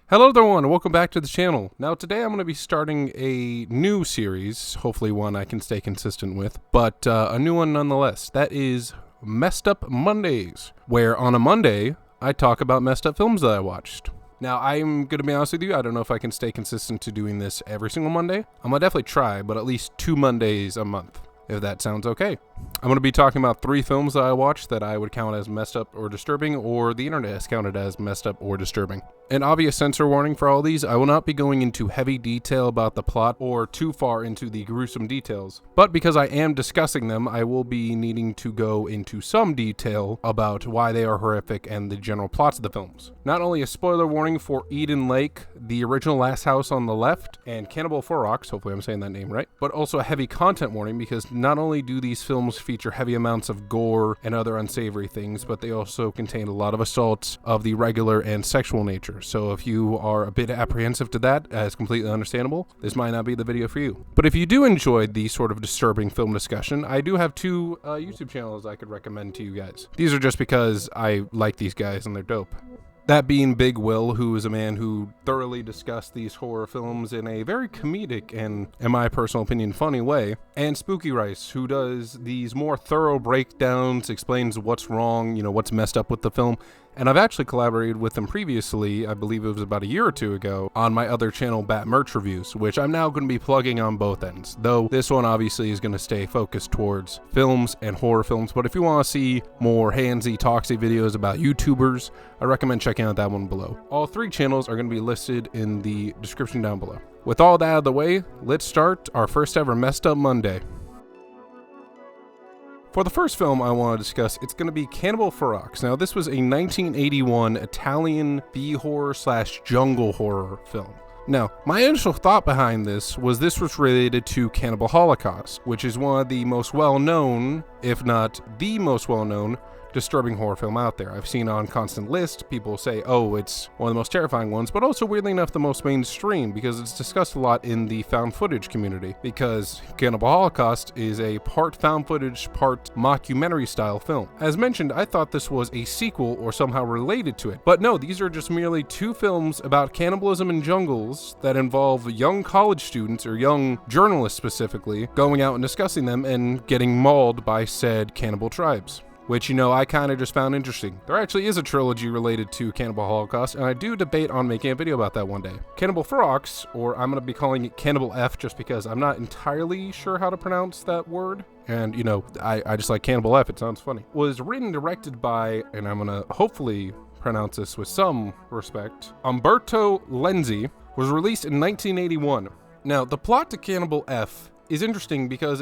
Hello everyone, and welcome back to the channel. Now today I'm going to be starting a new series, hopefully one I can stay consistent with, but a new one nonetheless. That is Messed Up Mondays, where on a Monday I talk about messed up films that I watched. Now I'm going to be honest with you, I don't know if I can stay consistent to doing this every single Monday. I'm going to definitely try, but at least 2 Mondays a month, if that sounds okay. I'm going to be talking about 3 films that I watched that I would count as messed up or disturbing, or the internet has counted as messed up or disturbing. An obvious censor warning for all these, I will not be going into heavy detail about the plot or too far into the gruesome details, but because I am discussing them, I will be needing to go into some detail about why they are horrific and the general plots of the films. Not only a spoiler warning for Eden Lake, the original Last House on the Left, and Cannibal Feroz, hopefully I'm saying that name right, but also a heavy content warning because not only do these films feature heavy amounts of gore and other unsavory things, but they also contain a lot of assaults of the regular and sexual nature. So if you are a bit apprehensive to that, as completely understandable, this might not be the video for you. But if you do enjoy the sort of disturbing film discussion, I do have 2 YouTube channels I could recommend to you guys. These are just because I like these guys and they're dope. That being Big Will, who is a man who thoroughly discussed these horror films in a very comedic and, in my personal opinion, funny way. And Spooky Rice, who does these more thorough breakdowns, explains what's wrong, what's messed up with the film. And I've actually collaborated with him previously, I believe it was about a year or 2 ago, on my other channel, Bat Merch Reviews, which I'm now going to be plugging on both ends. Though this one obviously is going to stay focused towards films and horror films, but if you want to see more handsy, talksy videos about YouTubers, I recommend checking out that one below. All 3 channels are going to be listed in the description down below. With all that out of the way, let's start our first ever Messed Up Monday. For the first film I want to discuss, it's going to be Cannibal Feroz. Now, this was a 1981 Italian B-horror/jungle horror film. Now, my initial thought behind this was related to Cannibal Holocaust, which is one of the most well-known, if not the most well-known, disturbing horror film out there. I've seen on constant lists, people say, oh, it's one of the most terrifying ones, but also weirdly enough the most mainstream because it's discussed a lot in the found footage community, because Cannibal Holocaust is a part found footage, part mockumentary style film. As mentioned, I thought this was a sequel or somehow related to it, but no, these are just merely 2 films about cannibalism in jungles that involve young college students, or young journalists specifically, going out and discussing them and getting mauled by said cannibal tribes. Which, I kind of just found interesting. There actually is a trilogy related to Cannibal Holocaust, and I do debate on making a video about that one day. Cannibal Feroz, or I'm going to be calling it Cannibal F just because I'm not entirely sure how to pronounce that word. And, I just like Cannibal F, it sounds funny. Was written and directed by, and I'm going to hopefully pronounce this with some respect, Umberto Lenzi, was released in 1981. Now, the plot to Cannibal F is interesting because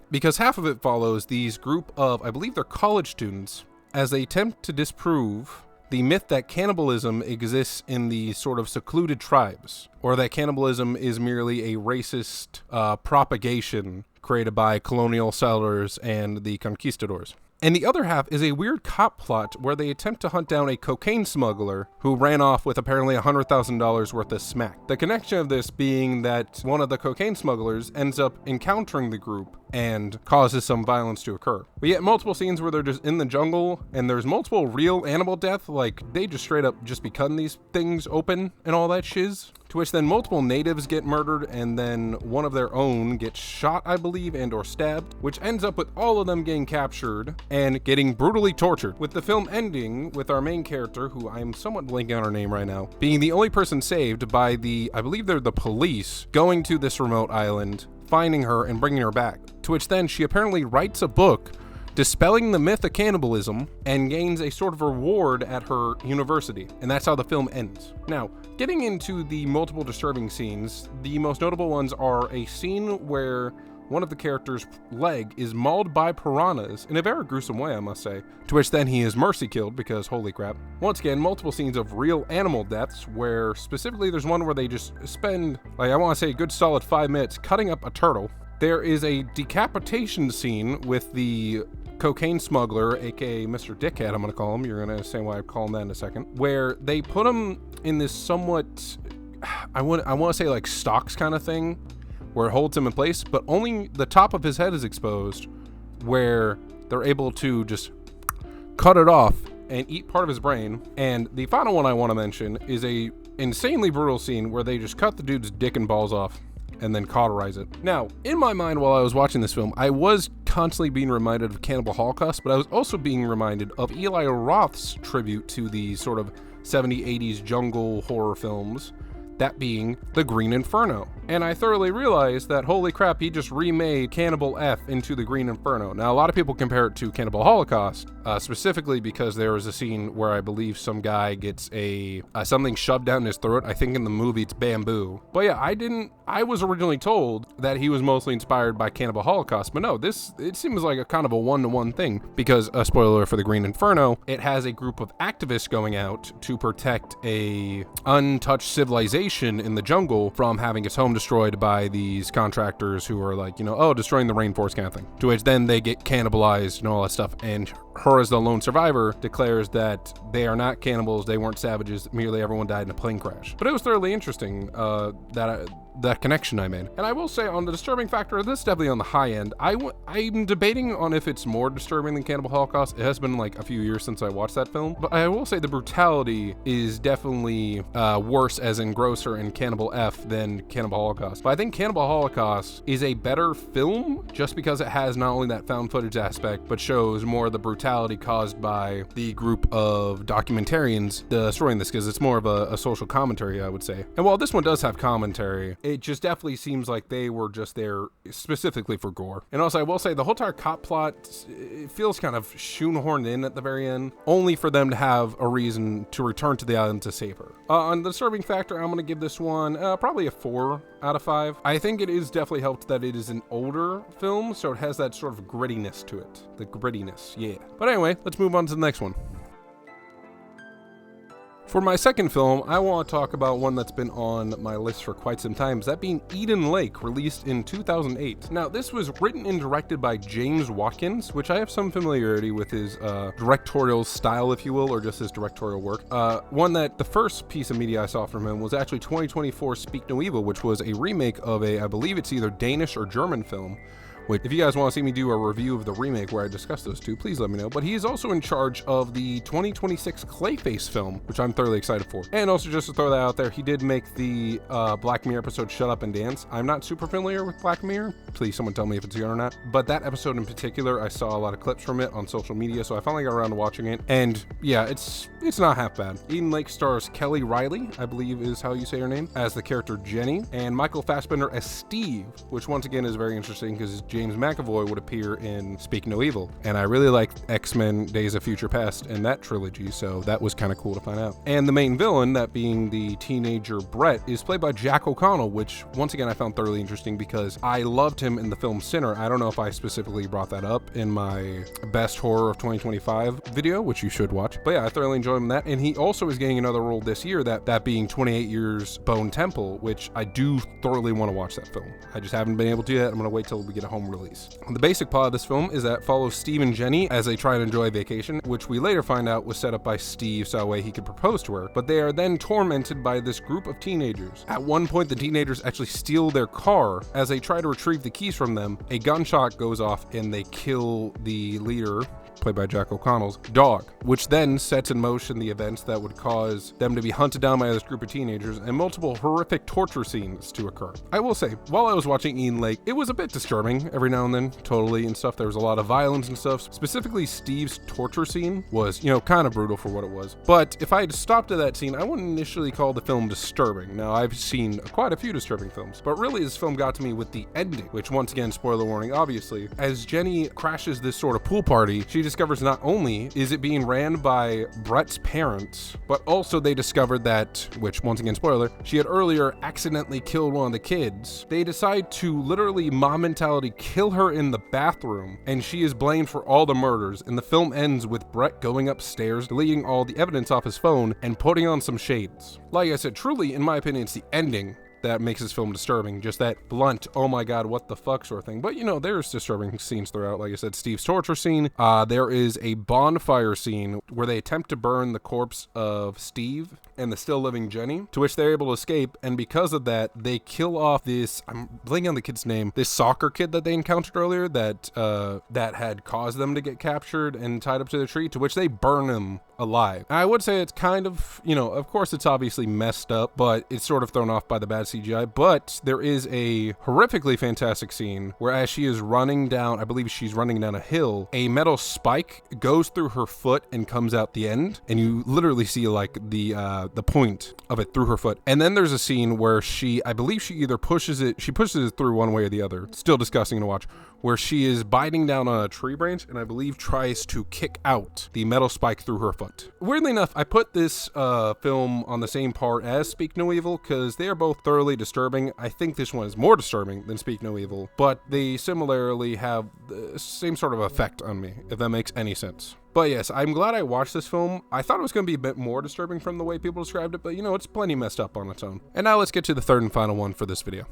because half of it follows these group of, I believe they're college students, as they attempt to disprove the myth that cannibalism exists in the sort of secluded tribes, or that cannibalism is merely a racist propagation created by colonial settlers and the conquistadors. And the other half is a weird cop plot where they attempt to hunt down a cocaine smuggler who ran off with apparently $100,000 worth of smack. The connection of this being that one of the cocaine smugglers ends up encountering the group and causes some violence to occur. We get multiple scenes where they're just in the jungle and there's multiple real animal death, like they just straight up just be cutting these things open and all that shiz. To which then multiple natives get murdered and then one of their own gets shot, I believe, and or stabbed, which ends up with all of them getting captured and getting brutally tortured, with the film ending with our main character, who I'm somewhat blanking on her name right now, being the only person saved by I believe they're the police, going to this remote island, finding her and bringing her back. To which then she apparently writes a book dispelling the myth of cannibalism and gains a sort of reward at her university. And that's how the film ends. Now, getting into the multiple disturbing scenes, the most notable ones are a scene where one of the characters' leg is mauled by piranhas in a very gruesome way, I must say, to which then he is mercy killed because holy crap. Once again, multiple scenes of real animal deaths where specifically there's one where they just spend, I want to say a good solid 5 minutes cutting up a turtle. There is a decapitation scene with the cocaine smuggler, aka Mr. Dickhead, I'm going to call him. You're going to understand why I call him that in a second. Where they put him in this somewhat, I want to say like stocks kind of thing, where it holds him in place, but only the top of his head is exposed, where they're able to just cut it off and eat part of his brain. And the final one I want to mention is a insanely brutal scene where they just cut the dude's dick and balls off and then cauterize it. Now, in my mind while I was watching this film, I was constantly being reminded of Cannibal Holocaust, but I was also being reminded of Eli Roth's tribute to the sort of 70s, 80s jungle horror films, that being The Green Inferno. And I thoroughly realized that, holy crap, he just remade Cannibal F into The Green Inferno. Now, a lot of people compare it to Cannibal Holocaust, specifically because there was a scene where I believe some guy gets something shoved down his throat. I think in the movie it's bamboo. But yeah, I was originally told that he was mostly inspired by Cannibal Holocaust, but no, it seems like a kind of a one-to-one thing, because, a spoiler for The Green Inferno, it has a group of activists going out to protect a untouched civilization in the jungle from having its home destroyed by these contractors who are like, destroying the rainforest kind of thing. To which then they get cannibalized and all that stuff. And her, as the lone survivor, declares that they are not cannibals, they weren't savages, merely everyone died in a plane crash. But it was thoroughly interesting that connection I made. And I will say, on the disturbing factor, this is definitely on the high end. I'm debating on if it's more disturbing than Cannibal Holocaust. It has been like a few years since I watched that film, but I will say the brutality is definitely worse, as in grosser, in Cannibal F than Cannibal Holocaust. But I think Cannibal Holocaust is a better film just because it has not only that found footage aspect, but shows more of the brutality caused by the group of documentarians destroying this, because it's more of a social commentary, I would say. And while this one does have commentary, it just definitely seems like they were just there specifically for gore. And also, I will say the whole entire cop plot, it feels kind of shoehorned in at the very end, only for them to have a reason to return to the island to save her. On the disturbing factor, I'm going to give this one probably a 4 out of 5. I think it is definitely helped that it is an older film, so it has that sort of grittiness to it. The grittiness, yeah. But anyway, let's move on to the next one. For my second film, I want to talk about one that's been on my list for quite some time, that being Eden Lake, released in 2008. Now, this was written and directed by James Watkins, which I have some familiarity with his directorial style, if you will, or just his directorial work. One that the first piece of media I saw from him was actually 2024 Speak No Evil, which was a remake of I believe it's either Danish or German film. If you guys want to see me do a review of the remake where I discuss those two, please let me know. But he is also in charge of the 2026 Clayface film, which I'm thoroughly excited for. And also, just to throw that out there, he did make the Black Mirror episode Shut Up and Dance. I'm not super familiar with Black Mirror. Please, someone tell me if it's good or not. But that episode in particular, I saw a lot of clips from it on social media, so I finally got around to watching it. And yeah, it's not half bad. Eden Lake stars Kelly Riley, I believe is how you say her name, as the character Jenny, and Michael Fassbender as Steve, which once again is very interesting because James McAvoy would appear in Speak No Evil. And I really like X-Men Days of Future Past and that trilogy, so that was kind of cool to find out. And the main villain, that being the teenager Brett, is played by Jack O'Connell, which once again I found thoroughly interesting because I loved him in the film Sinner. I don't know if I specifically brought that up in my Best Horror of 2025 video, which you should watch. But yeah, I thoroughly enjoyed him in that. And he also is getting another role this year, that being 28 Years Bone Temple, which I do thoroughly want to watch that film. I just haven't been able to yet. I'm going to wait till we get a home release. The basic plot of this film is that follows Steve and Jenny as they try and enjoy a vacation, which we later find out was set up by Steve so that way he could propose to her. But they are then tormented by this group of teenagers. At one point, the teenagers actually steal their car. As they try to retrieve the keys from them, a gunshot goes off and they kill the leader, played by Jack O'Connell's dog, which then sets in motion the events that would cause them to be hunted down by this group of teenagers and multiple horrific torture scenes to occur. I will say, while I was watching Eden Lake, it was a bit disturbing every now and then, totally, and stuff. There was a lot of violence and stuff. Specifically, Steve's torture scene was, kind of brutal for what it was. But if I had stopped at that scene, I wouldn't initially call the film disturbing. Now, I've seen quite a few disturbing films, but really this film got to me with the ending, which once again, spoiler warning, obviously. As Jenny crashes this sort of pool party, she discovers not only is it being ran by Brett's parents, but also they discovered that, which once again spoiler, she had earlier accidentally killed one of the kids. They decide to literally mob mentality kill her in the bathroom, and she is blamed for all the murders. And the film ends with Brett going upstairs, deleting all the evidence off his phone, and putting on some shades. Like I said, truly, in my opinion, it's the ending that makes this film disturbing. Just that blunt, oh my god, what the fuck sort of thing. But, you know, there's disturbing scenes throughout. Like I said, Steve's torture scene. There is a bonfire scene where they attempt to burn the corpse of Steve and the still living Jenny, to which they're able to escape. And because of that, they kill off this, I'm blanking on the kid's name, this soccer kid that they encountered earlier that had caused them to get captured and tied up to the tree, to which they burn him alive. I would say it's kind of, you know, of course it's obviously messed up, but it's sort of thrown off by the bad CGI. But there is a horrifically fantastic scene where, as she is running down, I believe she's running down a hill, a metal spike goes through her foot and comes out the end, and you literally see like the point of it through her foot. And then there's a scene where I believe she either pushes it through one way or the other. Still disgusting to watch, where she is biting down on a tree branch and I believe tries to kick out the metal spike through her foot. Weirdly enough, I put this film on the same part as Speak No Evil because they are both thoroughly disturbing. I think this one is more disturbing than Speak No Evil, but they similarly have the same sort of effect on me, if that makes any sense. But yes, I'm glad I watched this film. I thought it was going to be a bit more disturbing from the way people described it, but you know, it's plenty messed up on its own. And now let's get to the third and final one for this video.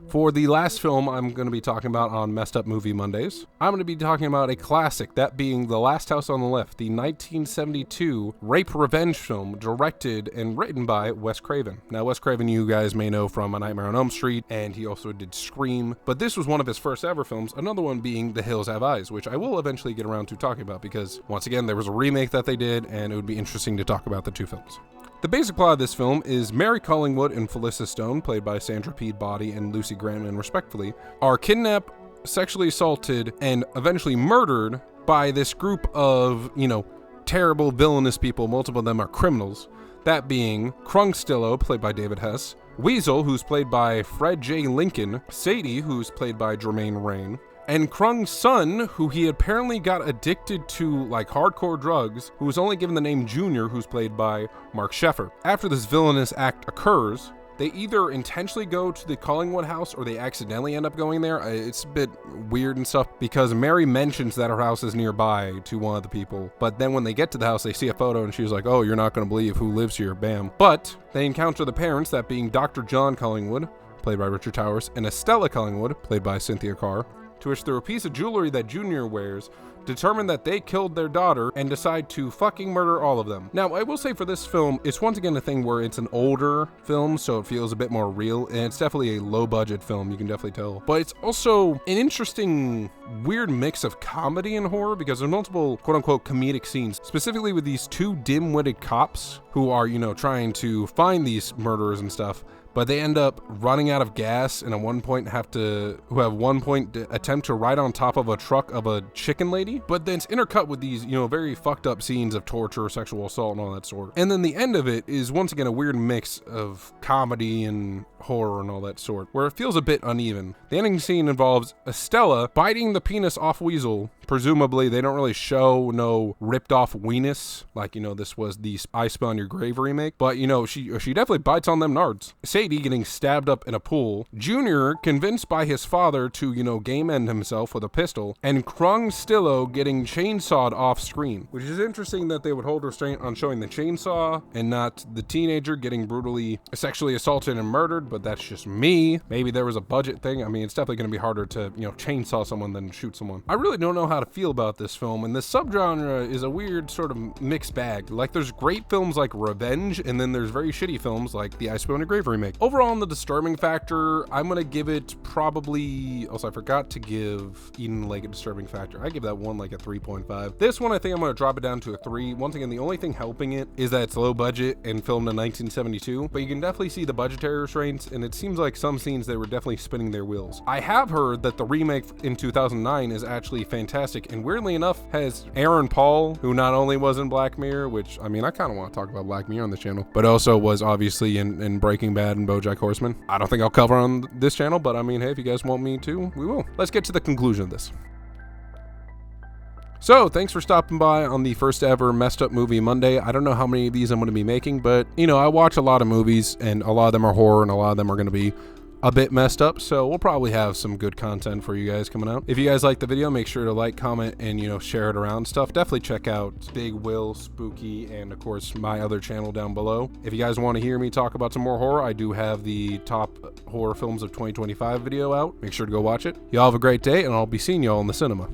For the last film I'm going to be talking about on Messed Up Movie Mondays, I'm going to be talking about a classic, that being The Last House on the Left, the 1972 rape revenge film directed and written by Wes Craven. Now, Wes Craven you guys may know from A Nightmare on Elm Street, and he also did Scream, but this was one of his first ever films, another one being The Hills Have Eyes, which I will eventually get around to talking about because, once again, there was a remake that they did, and it would be interesting to talk about the two films. The basic plot of this film is Mary Collingwood and Felissa Stone, played by Sandra Peabody and Lucy Grantman respectively, are kidnapped, sexually assaulted, and eventually murdered by this group of, you know, terrible, villainous people. Multiple of them are criminals. That being Krung Stillo, played by David Hess, Weasel, who's played by Fred J. Lincoln, Sadie, who's played by Jermaine Rain, and Krung's son, who he apparently got addicted to like hardcore drugs, who was only given the name Junior, who's played by Mark Sheffer. After this villainous act occurs, they either intentionally go to the Collingwood house or they accidentally end up going there. It's a bit weird and stuff because Mary mentions that her house is nearby to one of the people, but then when they get to the house, they see a photo and she's like, oh, you're not going to believe who lives here, bam. But they encounter the parents, that being Dr. John Collingwood, played by Richard Towers, and Estella Collingwood, played by Cynthia Carr, to which through a piece of jewelry that Junior wears, determine that they killed their daughter and decide to fucking murder all of them. Now, I will say for this film, it's once again a thing where it's an older film, so it feels a bit more real, and it's definitely a low-budget film, you can definitely tell. But it's also an interesting, weird mix of comedy and horror, because there's multiple quote-unquote comedic scenes, specifically with these two dim-witted cops who are, you know, trying to find these murderers and stuff, but they end up running out of gas and at one point attempt to ride on top of a truck of a chicken lady. But then it's intercut with these, you know, very fucked up scenes of torture, sexual assault, and all that sort. And then the end of it is once again a weird mix of comedy and horror and all that sort, where it feels a bit uneven. The ending scene involves Estella biting the penis off Weasel. Presumably, they don't really show no ripped off weenus, like, you know, this was the I Spell on Your Grave remake, but, you know, she definitely bites on them nards. Sadie getting stabbed up in a pool, Junior convinced by his father to, you know, game end himself with a pistol, and Krung Stillo getting chainsawed off screen, which is interesting that they would hold restraint on showing the chainsaw and not the teenager getting brutally sexually assaulted and murdered, but that's just me. Maybe there was a budget thing. I mean, it's definitely going to be harder to, you know, chainsaw someone than shoot someone. I really don't know how to feel about this film, and this subgenre is a weird sort of mixed bag. Like, there's great films like Revenge, and then there's very shitty films like the I Spell on Your Grave remake. Overall, on the disturbing factor, I'm going to give it probably, also I forgot to give Eden Lake a disturbing factor. I give that one like a 3.5. This one, I think I'm going to drop it down to a 3. Once again, the only thing helping it is that it's low budget and filmed in 1972, but you can definitely see the budgetary restraints, and it seems like some scenes they were definitely spinning their wheels. I have heard that the remake in 2009 is actually fantastic, and weirdly enough has Aaron Paul, who not only was in Black Mirror, which, I mean, I kind of want to talk about Black Mirror on this channel, but also was obviously in Breaking Bad and BoJack Horseman. I don't think I'll cover on this channel, but I mean, hey, if you guys want me to, we will. Let's get to the conclusion of this. So, thanks for stopping by on the first ever Messed Up Movie Monday. I don't know how many of these I'm going to be making, but, you know, I watch a lot of movies, and a lot of them are horror, and a lot of them are going to be a bit messed up, so we'll probably have some good content for you guys coming out. If you guys like the video, make sure to like, comment, and share it around stuff. Definitely check out Big Will, Spooky, and of course my other channel down below. If you guys want to hear me talk about some more horror, I do have the top horror films of 2025 video out. Make sure to go watch it. Y'all have a great day, and I'll be seeing y'all in the cinema.